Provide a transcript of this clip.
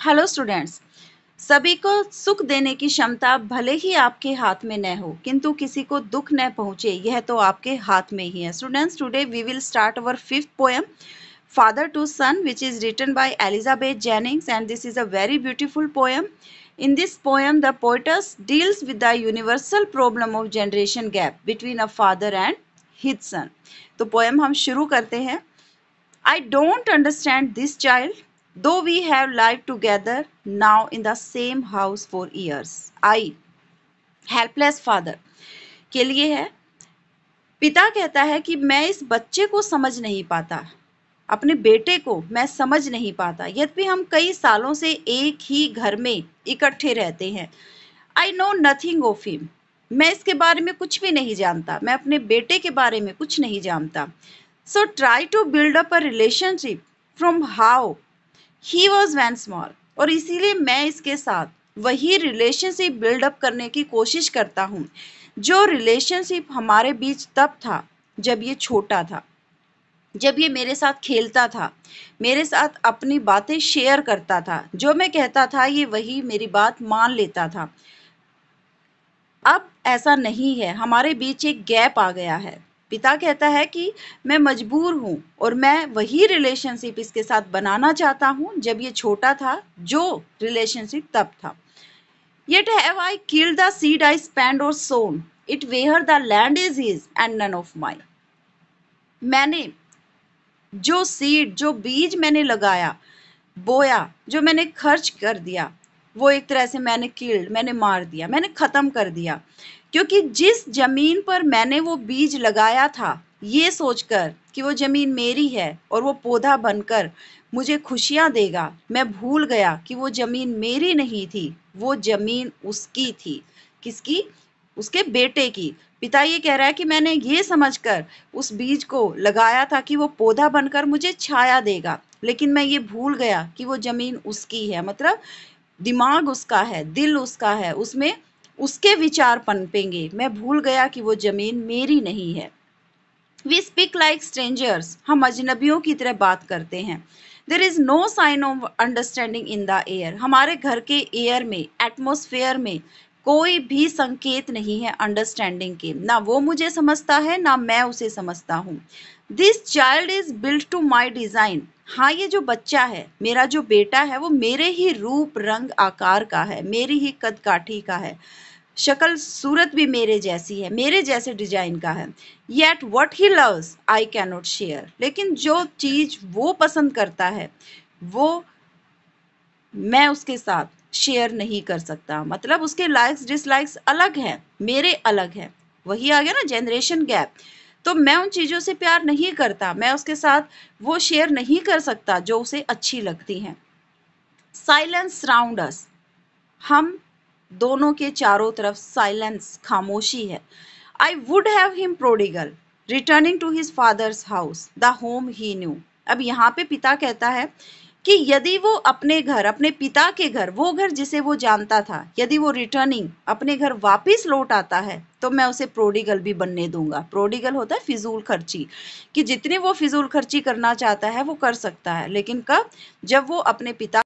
Hello students, सभी को सुख देने की क्षमता भले ही आपके हाथ में न हो, किंतु किसी को दुख न पहुंचे यह तो आपके हाथ में ही है। Students, today we will start our fifth poem, Father to Son, which is written by Elizabeth Jennings, and this is a very beautiful poem. In this poem, the poetess deals with the universal problem of generation gap between a father and his son. तो poem हम शुरू करते हैं। I don't understand this child, though we have lived together now in the same house for years. I, helpless father, के लिए है। पिता कहता है कि मैं इस बच्चे को समझ नहीं पाता, अपने बेटे को मैं समझ नहीं पाता, यद्यपि हम कई सालों से एक ही घर में इकट्ठे रहते हैं। I know nothing of him. मैं इसके बारे में कुछ भी नहीं जानता, मैं अपने बेटे के बारे में कुछ नहीं जानता। So try to build up a relationship from how he was when small. और इसीलिए मैं इसके साथ वही रिलेशनशिप बिल्डअप करने की कोशिश करता हूँ जो रिलेशनशिप हमारे बीच तब था जब ये छोटा था, जब ये मेरे साथ खेलता था, मेरे साथ अपनी बातें शेयर करता था, जो मैं कहता था ये वही मेरी बात मान लेता था। अब ऐसा नहीं है, हमारे बीच एक गैप आ गया है। पिता कहता है कि मैं मजबूर हूँ और मैं वही रिलेशनशिप इसके साथ बनाना चाहता हूँ जब ये छोटा था, जो रिलेशनशिप तब था। Yet have I killed the seed I spanned or sown it where the land is his and none of mine. मैंने जो सीड, जो बीज मैंने लगाया, बोया, जो मैंने खर्च कर दिया, वो एक तरह से मैंने किल्ड, मैंने मार दिया, मैंने खत्म कर दिया, क्योंकि जिस जमीन पर मैंने वो बीज लगाया था, ये सोचकर कि वो जमीन मेरी है और वो पौधा बनकर मुझे खुशियां देगा, मैं भूल गया कि वो जमीन मेरी नहीं थी, वो जमीन उसकी थी। किसकी? उसके बेटे की। पिता ये कह रहा है कि मैंने ये समझकर उस बीज को लगाया था कि वो पौधा बनकर मुझे छाया देगा, लेकिन मैं ये भूल गया कि वो जमीन उसकी है। मतलब दिमाग उसका है, दिल उसका है, उसमें उसके विचार पनपेंगे। मैं भूल गया कि वो जमीन मेरी नहीं है। वी स्पीक लाइक स्ट्रेंजर्स, हम अजनबियों की तरह बात करते हैं। There is no sign of understanding in the air, हमारे घर के एयर में, एटमोस्फेयर में कोई भी संकेत नहीं है अंडरस्टैंडिंग के। ना वो मुझे समझता है, ना मैं उसे समझता हूँ। This child is built to my design, हाँ ये जो बच्चा है, मेरा जो बेटा है, वो मेरे ही रूप रंग आकार का है, मेरी ही कद काठी का है, शक्ल सूरत भी मेरे जैसी है, मेरे जैसे डिजाइन का है। Yet what he loves I can not share, लेकिन जो चीज वो पसंद करता है वो मैं उसके साथ शेयर नहीं कर सकता। मतलब उसके लाइक्स डिसलाइक्स अलग हैं, मेरे अलग हैं। वही आ गया ना जनरेशन गैप। तो मैं उन चीजों से प्यार नहीं करता, मैं उसके साथ वो शेयर नहीं कर सकता जो उसे अच्छी लगती हैं। साइलेंस सराउंड अस, हम दोनों के चारों तरफ साइलेंस, खामोशी है। I would have him prodigal returning to his father's house the home he knew. अब यहाँ पे पिता कहता है कि यदि वो अपने घर, अपने पिता के घर, वो घर जिसे वो जानता था, यदि वो रिटर्निंग अपने घर वापस लौट आता है तो मैं उसे प्रोडिगल भी बनने दूंगा। प्रोडिगल होता है फिजूल खर्ची, कि जितनी वो फिजूल खर्ची करना चाहता है वो कर सकता है, लेकिन कब? जब वो अपने पिता